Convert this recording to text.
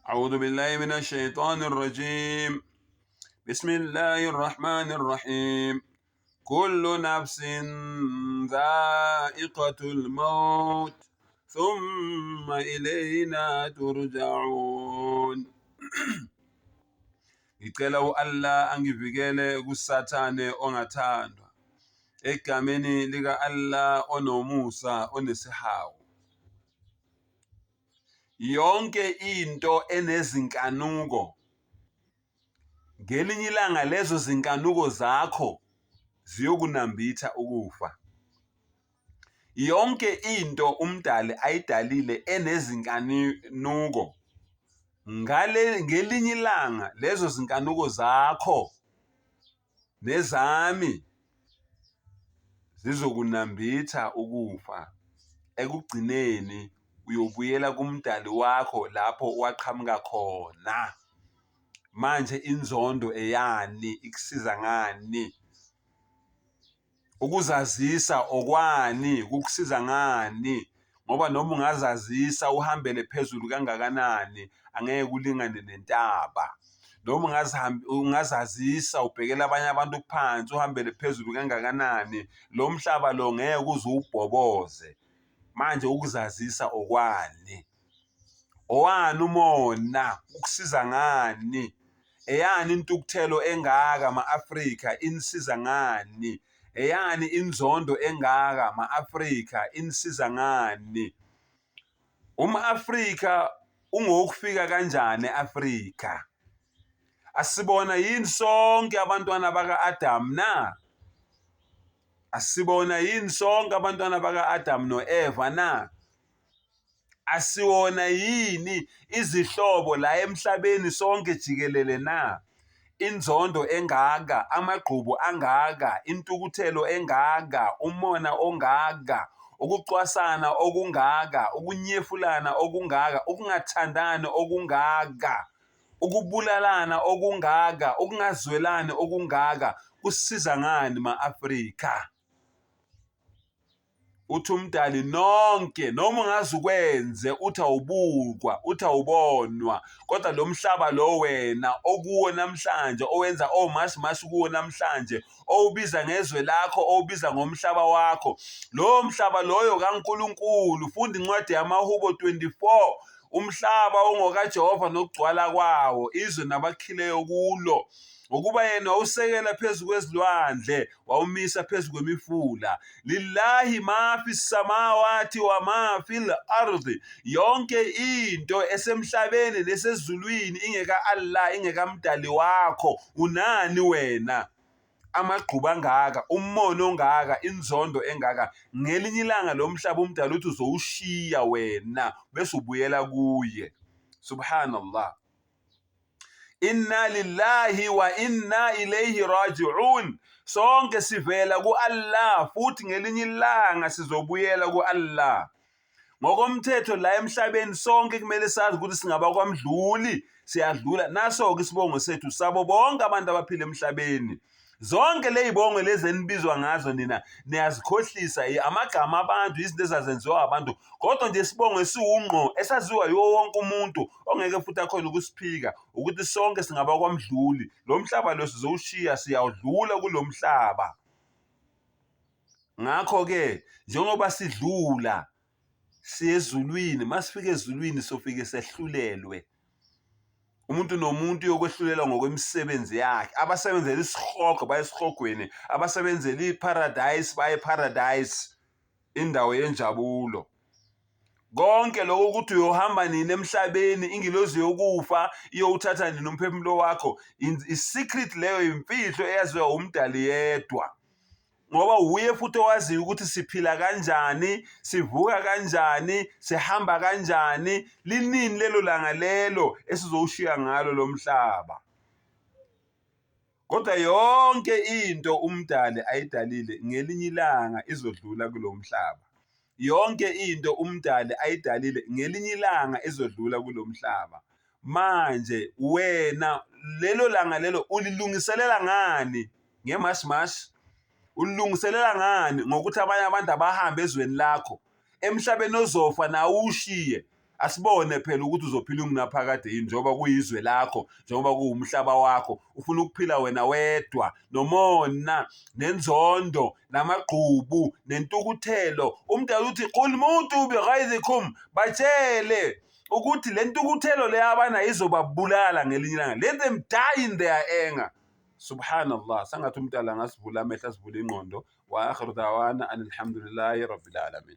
أعوذ بالله من الشيطان الرجيم. بسم الله الرحمن الرحيم. كل نفس ذائقة الموت ثم إلينا ترجعون. Ngicela u-Allah angivikele kusathane ongathandwa egameni lika Allah onomusa onesihawu. Yonke into enezinkanuko, ngelinye ilanga lezo zinkanuko zakho ziyokunambitha ukufa. Yonke into umdali ayidalile enezinkanuko, ngelinye ilanga lezo zinkanuko zakho nezami zizokunambitha ukufa. Ekugcineni uyobuyela kumdali wakho lapho waqhamuka khona. Manje inzondo eyani, ikusiza ngani? Ukuzazisa okwani kukusiza ngani? Ngoba noma ungazazisa uhambele phezulu kangakanani angeke kulingane nentaba. Noma ungazazisa ubhekela abanye abantu phansi uhambele phezulu kangakanani, lo mhlaba lo ngeke uze ubhoboze. Manje ukuzazisa okwani? Owani umona ukusiza ngani? Eyani intukuthelo engaka ma-Afrika inisiza ngani? Eyani inzondo engaka ma-Afrika inisiza ngani? Uma-Afrika ungokufika kanjani e-Afrika? Asibona yini sonke abantwana baka-Adam na? Asibona yini sonke abantwana baka-Adam no-Eva na? Asiwona yini izihlobo la emhlabeni sonke jikelele na? Inzondo engaka, amagqubu angaka, intukuthelo engaka, umona ongaka, ukucwasana okungaka, ukunyefulana okungaka, ukungathandani okungaka, ukubulalana okungaka, ukungazwelani okungaka, kusisiza ngani ma-Afrika? Uthi umdali nonke noma ungaze ukwenze uthi awubukwa, uthi awubonwa, kodwa lo mhlaba lo wena okuwo namhlanje, owenza omasimashi kuwo namhlanje, owubiza ngezwe lakho, owubiza ngomhlaba wakho, lo mhlaba loyo kaNkulunkulu. Funda incwadi yamaHubo 24. Umhlaba ongokaJehova nokugcwala kwawo, izwe nabakhileyo kulo. Ngokuba yena wawusekela phezu kwezilwandle, wawumisa phezu kwemifula. Lillahi ma fi samawati wa ma fil ardi. Yonke into esemhlabeni nesezulwini ingeka Allah, ingeka mdali wakho. Unani wena? Amagquba angaka, ummono ongaka, inzondo engaka. Ngelinye ilanga lo mhlaba umdali uthi uzowushiya wena bese ubuyela kuye. Subhanallah. Inna lillahi wa inna ilayhi raji'un. Sonke sivela ku-Allah futhi ngelinye ilanga sizobuyela ku-Allah. Ngokomthetho la emhlabeni sonke kumele sazi ukuthi singaba kwamdluli, siyadlula. Naso-ke isibongo sethu sabo bonke abantu abaphila emhlabeni. Zonke lezibongo lezi enibizwa ngazo nina niyazikhohlisa, amagama abantu, izinto ezazenziwa abantu, kodwa nje isibongo esiwungqo esaziwa yiwo wonke umuntu ongeke futhi akhona ukusiphika ukuthi sonke singaba kwamdluli. Lo mhlaba lo sizowushiya, siyawudlula kulo mhlaba. Ngakho-ke njengoba sidlula siye ezulwini, masifika ezulwini sofike sehlulelwe. Umuntu nomuntu uyokwehlulelwa ngokwemisebenzi yakhe. Abasebenzela isihogo baye esihogweni, abasebenzela iparadise baye eparadise, indawo yenjabulo. Konke lokho ukuthi uyohamba nini emhlabeni, ingilozi yokufa iyowuthatha nini umphefumulo wakho, i-secret leyo, imfihlo eyaziwa umdali yedwa. Ngoba uye futhi owaziyo ukuthi siphila kanjani, sivuka kanjani, sihamba kanjani, linini lelo langa lelo esizowushiya ngalo lo mhlaba. Kodwa yonke into umdali ayidalile ngelinye ilanga izodlula kulo mhlaba. Yonke into umdali ayidalile ngelinye ilanga izodlula kulo mhlaba. Manje wena lelo langa lelo ulilungiselela ngani? Ngemashmash ulungiselela ngani? Ngokuthi abanye abantu abahambe ezweni lakho emhlabeni ozofa na ushiye. asibone phela ukuthi uzophila ungunaphakade yini, njengoba kuyizwe lakho, njengoba kuwumhlaba wakho, ufuna ukuphila wena wedwa, nomona nenzondo namagqubu nentukuthelo. Umdala uthi qul mutu bighayzikum, batshele ukuthi le ntukuthelo le abanayo izobabulala ngelinye ilanga. Let them die in their anger. Subhanallah, sangathi umdala ngasivula amehlo asivula ingqondo. Wa akhiru dawana alhamdulillahi rabbil alamin.